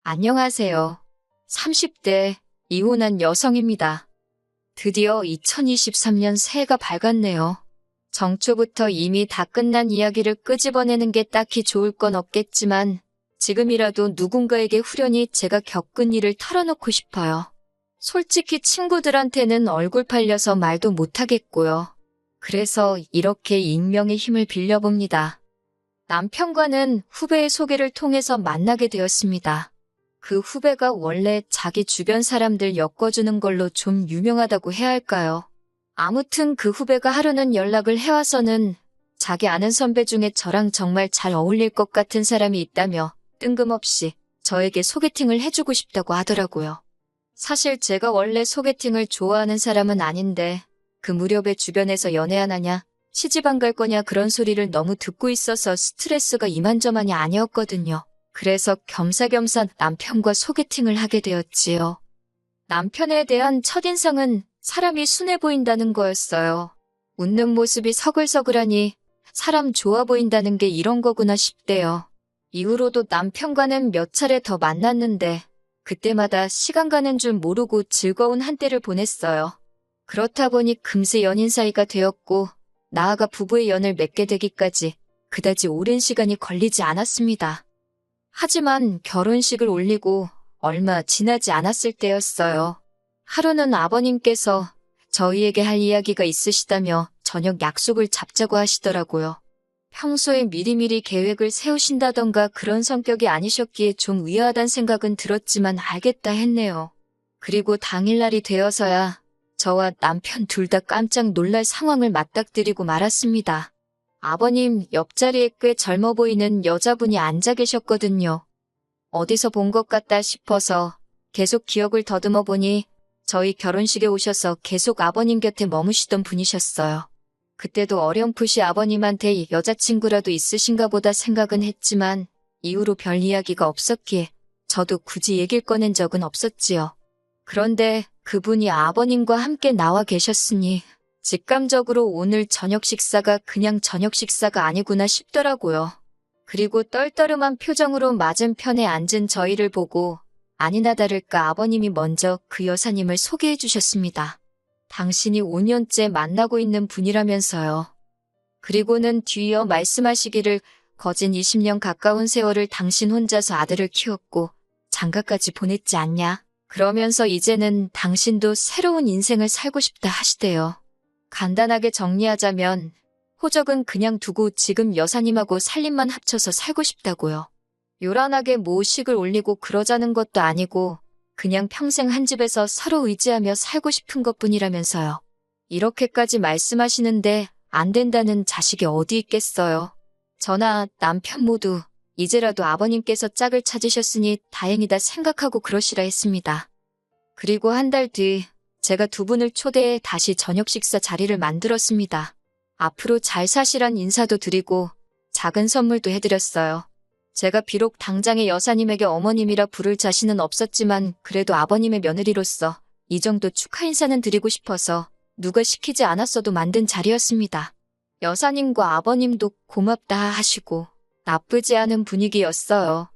안녕하세요. 30대 이혼한 여성입니다. 드디어 2023년 새해가 밝았네요. 정초부터 이미 다 끝난 이야기를 끄집어내는 게 딱히 좋을 건 없겠지만 지금이라도 누군가에게 후련히 제가 겪은 일을 털어놓고 싶어요. 솔직히 친구들한테는 얼굴 팔려서 말도 못하겠고요. 그래서 이렇게 익명의 힘을 빌려봅니다. 남편과는 후배의 소개를 통해서 만나게 되었습니다. 그 후배가 원래 자기 주변 사람들 엮어주는 걸로 좀 유명하다고 해야 할까요? 아무튼 그 후배가 하루는 연락을 해와서는 자기 아는 선배 중에 저랑 정말 잘 어울릴 것 같은 사람이 있다며 뜬금없이 저에게 소개팅을 해주고 싶다고 하더라고요. 사실 제가 원래 소개팅을 좋아하는 사람은 아닌데 그 무렵에 주변에서 연애 안 하냐, 시집 안 갈 거냐 그런 소리를 너무 듣고 있어서 스트레스가 이만저만이 아니었거든요. 그래서 겸사겸사 남편과 소개팅을 하게 되었지요. 남편에 대한 첫인상은 사람이 순해 보인다는 거였어요. 웃는 모습이 서글서글하니 사람 좋아 보인다는 게 이런 거구나 싶대요. 이후로도 남편과는 몇 차례 더 만났는데 그때마다 시간 가는 줄 모르고 즐거운 한때를 보냈어요. 그렇다 보니 금세 연인 사이가 되었고 나아가 부부의 연을 맺게 되기까지 그다지 오랜 시간이 걸리지 않았습니다. 하지만 결혼식을 올리고 얼마 지나지 않았을 때였어요. 하루는 아버님께서 저희에게 할 이야기가 있으시다며 저녁 약속을 잡자고 하시더라고요. 평소에 미리미리 계획을 세우신다던가 그런 성격이 아니셨기에 좀 의아하단 생각은 들었지만 알겠다 했네요. 그리고 당일날이 되어서야 저와 남편 둘 다 깜짝 놀랄 상황을 맞닥뜨리고 말았습니다. 아버님 옆자리에 꽤 젊어 보이는 여자분이 앉아 계셨거든요. 어디서 본 것 같다 싶어서 계속 기억을 더듬어 보니 저희 결혼식에 오셔서 계속 아버님 곁에 머무시던 분이셨어요. 그때도 어렴풋이 아버님한테 여자친구라도 있으신가 보다 생각은 했지만 이후로 별 이야기가 없었기에 저도 굳이 얘기를 꺼낸 적은 없었지요. 그런데 그분이 아버님과 함께 나와 계셨으니 직감적으로 오늘 저녁 식사가 그냥 저녁 식사가 아니구나 싶더라고요. 그리고 떨떠름한 표정으로 맞은편에 앉은 저희를 보고 아니나 다를까 아버님이 먼저 그 여사님을 소개해 주셨습니다. 당신이 5년째 만나고 있는 분이라면서요. 그리고는 뒤이어 말씀하시기를 거진 20년 가까운 세월을 당신 혼자서 아들을 키웠고 장가까지 보냈지 않냐. 그러면서 이제는 당신도 새로운 인생을 살고 싶다 하시대요. 간단하게 정리하자면 호적은 그냥 두고 지금 여사님하고 살림만 합쳐서 살고 싶다고요. 요란하게 모식을 올리고 그러자는 것도 아니고 그냥 평생 한 집에서 서로 의지하며 살고 싶은 것뿐이라면서요. 이렇게까지 말씀하시는데 안 된다는 자식이 어디 있겠어요. 저나 남편 모두 이제라도 아버님께서 짝을 찾으셨으니 다행이다 생각하고 그러시라 했습니다. 그리고 한 달 뒤 제가 두 분을 초대해 다시 저녁 식사 자리를 만들었습니다. 앞으로 잘 사시란 인사도 드리고 작은 선물도 해드렸어요. 제가 비록 당장의 여사님에게 어머님이라 부를 자신은 없었지만 그래도 아버님의 며느리로서 이 정도 축하 인사는 드리고 싶어서 누가 시키지 않았어도 만든 자리였습니다. 여사님과 아버님도 고맙다 하시고 나쁘지 않은 분위기였어요.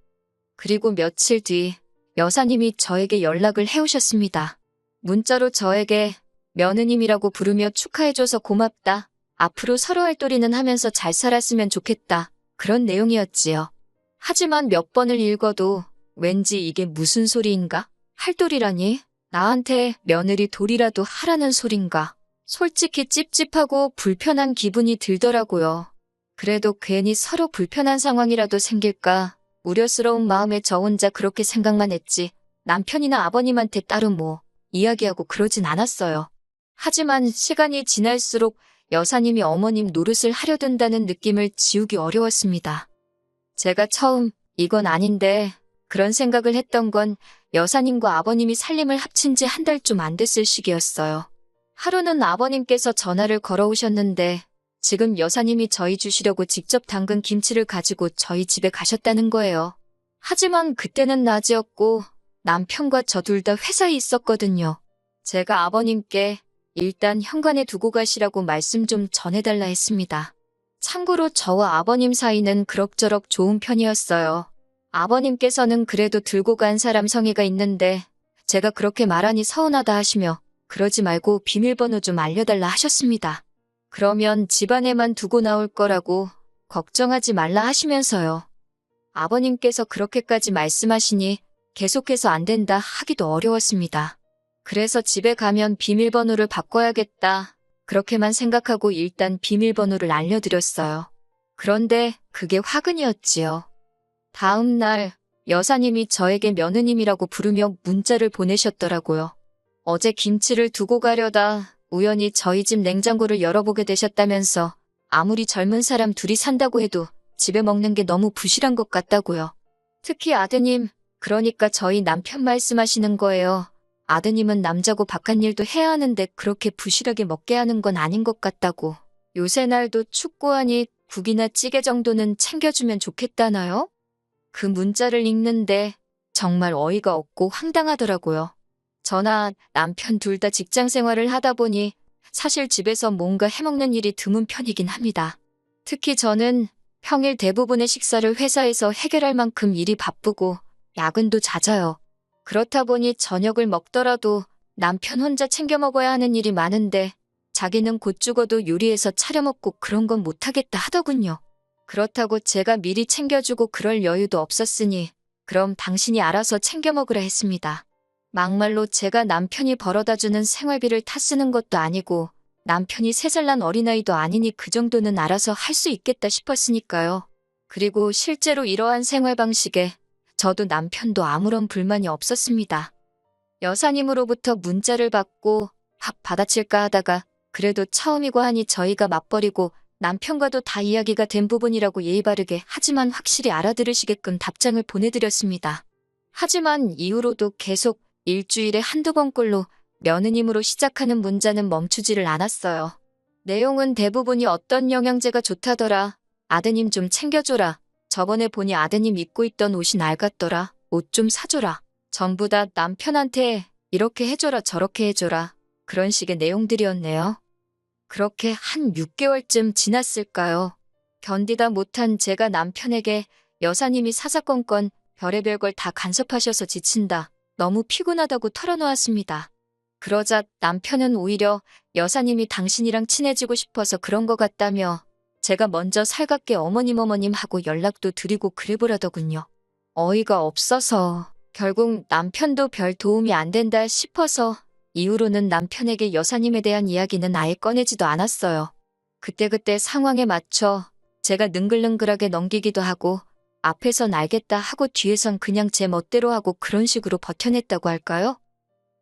그리고 며칠 뒤 여사님이 저에게 연락을 해오셨습니다. 문자로 저에게 며느님이라고 부르며 축하해줘서 고맙다. 앞으로 서로 할도리는 하면서 잘 살았으면 좋겠다. 그런 내용이었지요. 하지만 몇 번을 읽어도 왠지 이게 무슨 소리인가? 할도리라니? 나한테 며느리 돌이라도 하라는 소린가? 솔직히 찝찝하고 불편한 기분이 들더라고요. 그래도 괜히 서로 불편한 상황이라도 생길까 우려스러운 마음에 저 혼자 그렇게 생각만 했지 남편이나 아버님한테 따로 뭐 이야기하고 그러진 않았어요. 하지만 시간이 지날수록 여사님이 어머님 노릇을 하려 든다는 느낌을 지우기 어려웠습니다. 제가 처음 이건 아닌데 그런 생각을 했던 건 여사님과 아버님이 살림을 합친 지 한 달 좀 안 됐을 시기였어요. 하루는 아버님께서 전화를 걸어오셨는데 지금 여사님이 저희 주시려고 직접 담근 김치를 가지고 저희 집에 가셨다는 거예요. 하지만 그때는 낮이었고 남편과 저 둘 다 회사에 있었거든요. 제가 아버님께 일단 현관에 두고 가시라고 말씀 좀 전해달라 했습니다. 참고로 저와 아버님 사이는 그럭저럭 좋은 편이었어요. 아버님께서는 그래도 들고 간 사람 성의가 있는데 제가 그렇게 말하니 서운하다 하시며 그러지 말고 비밀번호 좀 알려달라 하셨습니다. 그러면 집안에만 두고 나올 거라고 걱정하지 말라 하시면서요. 아버님께서 그렇게까지 말씀하시니 계속해서 안 된다 하기도 어려웠습니다. 그래서 집에 가면 비밀번호를 바꿔야겠다. 그렇게만 생각하고 일단 비밀번호를 알려드렸어요. 그런데 그게 화근이었지요. 다음 날 여사님이 저에게 며느님이라고 부르며 문자를 보내셨더라고요. 어제 김치를 두고 가려다 우연히 저희 집 냉장고를 열어보게 되셨다면서 아무리 젊은 사람 둘이 산다고 해도 집에 먹는 게 너무 부실한 것 같다고요. 특히 아드님, 그러니까 저희 남편 말씀하시는 거예요. 아드님은 남자고 바깥일도 해야 하는데 그렇게 부실하게 먹게 하는 건 아닌 것 같다고. 요새 날도 춥고하니 국이나 찌개 정도는 챙겨주면 좋겠다나요? 그 문자를 읽는데 정말 어이가 없고 황당하더라고요. 저나 남편 둘 다 직장 생활을 하다 보니 사실 집에서 뭔가 해먹는 일이 드문 편이긴 합니다. 특히 저는 평일 대부분의 식사를 회사에서 해결할 만큼 일이 바쁘고 야근도 잦아요. 그렇다 보니 저녁을 먹더라도 남편 혼자 챙겨 먹어야 하는 일이 많은데 자기는 곧 죽어도 요리해서 차려 먹고 그런 건 못하겠다 하더군요. 그렇다고 제가 미리 챙겨주고 그럴 여유도 없었으니 그럼 당신이 알아서 챙겨 먹으라 했습니다. 막말로 제가 남편이 벌어다주는 생활비를 타 쓰는 것도 아니고 남편이 3살 난 어린아이도 아니니 그 정도는 알아서 할 수 있겠다 싶었으니까요. 그리고 실제로 이러한 생활 방식에 저도 남편도 아무런 불만이 없었습니다. 여사님으로부터 문자를 받고 확 받아칠까 하다가 그래도 처음이고 하니 저희가 맞벌이고 남편과도 다 이야기가 된 부분이라고 예의 바르게 하지만 확실히 알아들으시게끔 답장을 보내드렸습니다. 하지만 이후로도 계속 일주일에 한두 번꼴로 며느님으로 시작하는 문자는 멈추지를 않았어요. 내용은 대부분이 어떤 영양제가 좋다더라. 아드님 좀 챙겨줘라. 저번에 보니 아드님 입고 있던 옷이 낡았더라. 옷 좀 사줘라. 전부 다 남편한테 이렇게 해줘라 저렇게 해줘라. 그런 식의 내용들이었네요. 그렇게 한 6개월쯤 지났을까요? 견디다 못한 제가 남편에게 여사님이 사사건건 별의별 걸 다 간섭하셔서 지친다. 너무 피곤하다고 털어놓았습니다. 그러자 남편은 오히려 여사님이 당신이랑 친해지고 싶어서 그런 것 같다며 제가 먼저 살갑게 어머님 하고 연락도 드리고 그래보라더군요. 어이가 없어서 결국 남편도 별 도움이 안 된다 싶어서 이후로는 남편에게 여사님에 대한 이야기는 아예 꺼내지도 않았어요. 그때그때 상황에 맞춰 제가 능글능글하게 넘기기도 하고 앞에선 알겠다 하고 뒤에선 그냥 제 멋대로 하고 그런 식으로 버텨냈다고 할까요?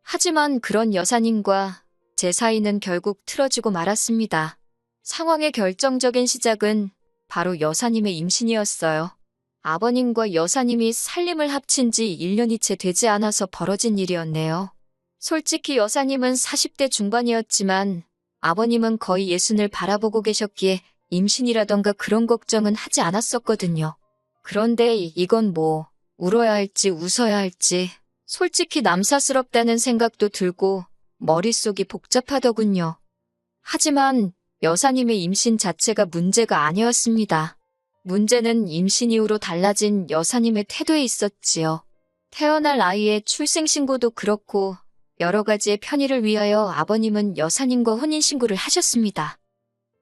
하지만 그런 여사님과 제 사이는 결국 틀어지고 말았습니다. 상황의 결정적인 시작은 바로 여사님의 임신이었어요. 아버님과 여사님이 살림을 합친 지 1년이 채 되지 않아서 벌어진 일이었네요. 솔직히 여사님은 40대 중반이었지만 아버님은 거의 60을 바라보고 계셨기에 임신이라던가 그런 걱정은 하지 않았었거든요. 그런데 이건 뭐 울어야 할지 웃어야 할지 솔직히 남사스럽다는 생각도 들고 머릿속이 복잡하더군요. 하지만 여사님의 임신 자체가 문제가 아니었습니다. 문제는 임신 이후로 달라진 여사님의 태도에 있었지요. 태어날 아이의 출생신고도 그렇고 여러 가지의 편의를 위하여 아버님은 여사님과 혼인신고를 하셨습니다.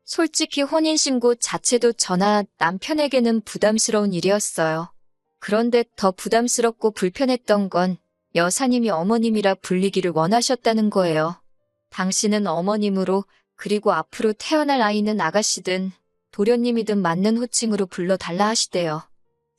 솔직히 혼인신고 자체도 저나 남편에게는 부담스러운 일이었어요. 그런데 더 부담스럽고 불편했던 건 여사님이 어머님이라 불리기를 원하셨다는 거예요. 당신은 어머님으로 그리고 앞으로 태어날 아이는 아가씨든 도련님이든 맞는 호칭으로 불러달라 하시대요.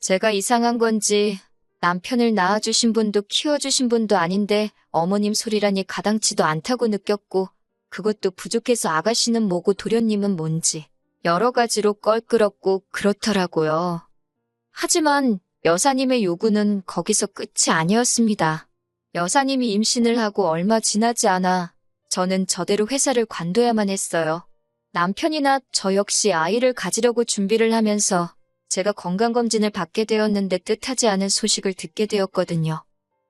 제가 이상한 건지 남편을 낳아주신 분도 키워주신 분도 아닌데 어머님 소리라니 가당치도 않다고 느꼈고 그것도 부족해서 아가씨는 뭐고 도련님은 뭔지 여러 가지로 껄끄럽고 그렇더라고요. 하지만 여사님의 요구는 거기서 끝이 아니었습니다. 여사님이 임신을 하고 얼마 지나지 않아 저는 저대로 회사를 관둬야만 했어요. 남편이나 저 역시 아이를 가지려고 준비를 하면서 제가 건강검진을 받게 되었는데 뜻하지 않은 소식을 듣게 되었거든요.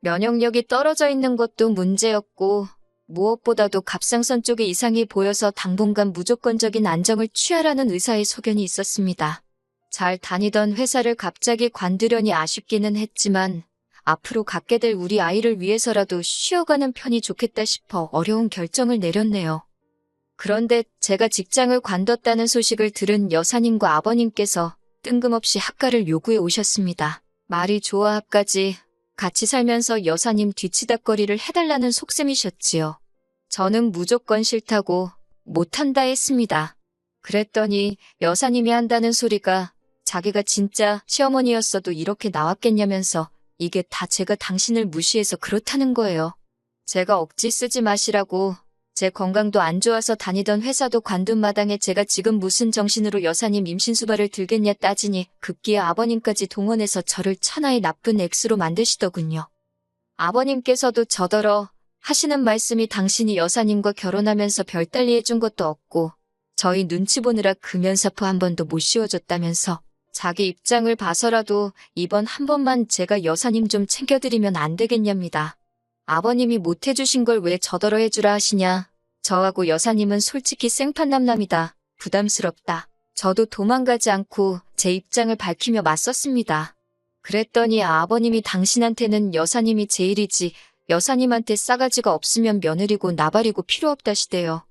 면역력이 떨어져 있는 것도 문제였고 무엇보다도 갑상선 쪽에 이상이 보여서 당분간 무조건적인 안정을 취하라는 의사의 소견이 있었습니다. 잘 다니던 회사를 갑자기 관두려니 아쉽기는 했지만 앞으로 갖게 될 우리 아이를 위해서라도 쉬어가는 편이 좋겠다 싶어 어려운 결정을 내렸네요. 그런데 제가 직장을 관뒀다는 소식을 들은 여사님과 아버님께서 뜬금없이 합가를 요구해 오셨습니다. 말이 좋아 합가지 같이 살면서 여사님 뒤치다꺼리를 해달라는 속셈이셨지요. 저는 무조건 싫다고 못한다 했습니다. 그랬더니 여사님이 한다는 소리가 자기가 진짜 시어머니였어도 이렇게 나왔겠냐면서 이게 다 제가 당신을 무시해서 그렇다는 거예요. 제가 억지 쓰지 마시라고 제 건강도 안 좋아서 다니던 회사도 관둔 마당에 제가 지금 무슨 정신으로 여사님 임신수발을 들겠냐 따지니 급기야 아버님까지 동원해서 저를 천하의 나쁜 액수로 만드시더군요. 아버님께서도 저더러 하시는 말씀이 당신이 여사님과 결혼하면서 별달리 해준 것도 없고 저희 눈치 보느라 금연사포 한 번도 못 씌워줬다면서 자기 입장을 봐서라도 이번 한 번만 제가 여사님 좀 챙겨드리면 안 되겠냐입니다. 아버님이 못 해주신 걸 왜 저더러 해주라 하시냐. 저하고 여사님은 솔직히 생판남남이다. 부담스럽다. 저도 도망가지 않고 제 입장을 밝히며 맞섰습니다. 그랬더니 아버님이 당신한테는 여사님이 제일이지 여사님한테 싸가지가 없으면 며느리고 나발이고 필요 없다시대요.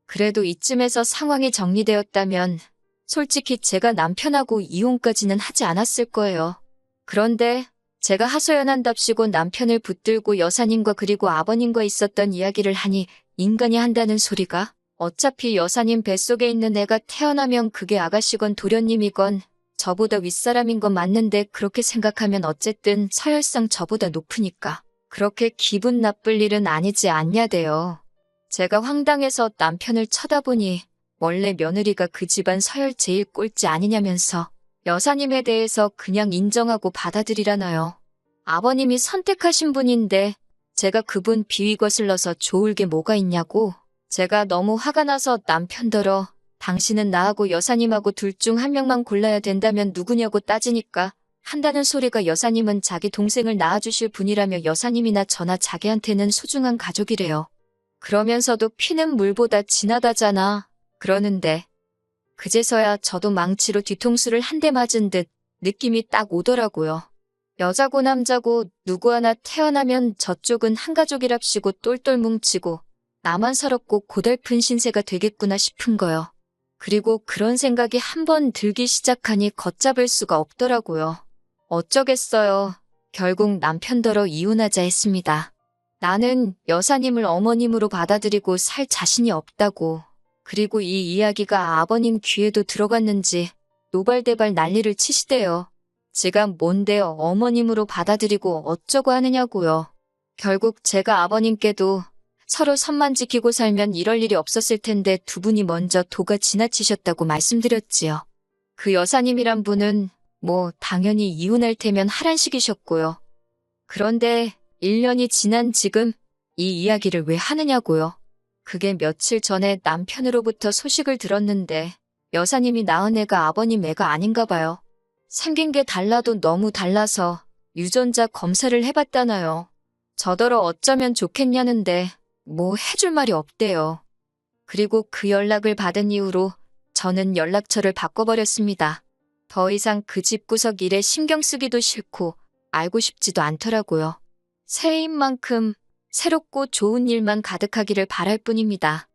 그래도 이쯤에서 상황이 정리되었다면 솔직히 제가 남편하고 이혼까지는 하지 않았을 거예요. 그런데 제가 하소연한답시고 남편을 붙들고 여사님과 그리고 아버님과 있었던 이야기를 하니 인간이 한다는 소리가 어차피 여사님 뱃속에 있는 애가 태어나면 그게 아가씨건 도련님이건 저보다 윗사람인 건 맞는데 그렇게 생각하면 어쨌든 서열상 저보다 높으니까 그렇게 기분 나쁠 일은 아니지 않냐대요. 제가 황당해서 남편을 쳐다보니 원래 며느리가 그 집안 서열 제일 꼴찌 아니냐면서 여사님에 대해서 그냥 인정하고 받아들이라나요. 아버님이 선택하신 분인데 제가 그분 비위 거슬러서 좋을 게 뭐가 있냐고. 제가 너무 화가 나서 남편더러 당신은 나하고 여사님하고 둘 중 한 명만 골라야 된다면 누구냐고 따지니까 한다는 소리가 여사님은 자기 동생을 낳아주실 분이라며 여사님이나 저나 자기한테는 소중한 가족이래요. 그러면서도 피는 물보다 진하다잖아. 그러는데 그제서야 저도 망치로 뒤통수를 한 대 맞은 듯 느낌이 딱 오더라고요. 여자고 남자고 누구 하나 태어나면 저쪽은 한 가족이랍시고 똘똘 뭉치고 나만 서럽고 고달픈 신세가 되겠구나 싶은 거요. 그리고 그런 생각이 한번 들기 시작하니 걷잡을 수가 없더라고요. 어쩌겠어요. 결국 남편더러 이혼하자 했습니다. 나는 여사님을 어머님으로 받아들이고 살 자신이 없다고. 그리고 이 이야기가 아버님 귀에도 들어갔는지 노발대발 난리를 치시대요. 제가 뭔데요 어머님으로 받아들이고 어쩌고 하느냐고요. 결국 제가 아버님께도 서로 선만 지키고 살면 이럴 일이 없었을 텐데 두 분이 먼저 도가 지나치셨다고 말씀드렸지요. 그 여사님이란 분은 당연히 이혼할 테면 하란식이셨고요. 그런데 1년이 지난 지금 이 이야기를 왜 하느냐고요. 그게 며칠 전에 남편으로부터 소식을 들었는데 여사님이 낳은 애가 아버님 애가 아닌가 봐요. 생긴 게 달라도 너무 달라서 유전자 검사를 해봤다나요. 저더러 어쩌면 좋겠냐는데 해줄 말이 없대요. 그리고 그 연락을 받은 이후로 저는 연락처를 바꿔버렸습니다. 더 이상 그 집구석 일에 신경 쓰기도 싫고 알고 싶지도 않더라고요. 새해인 만큼 새롭고 좋은 일만 가득하기를 바랄 뿐입니다.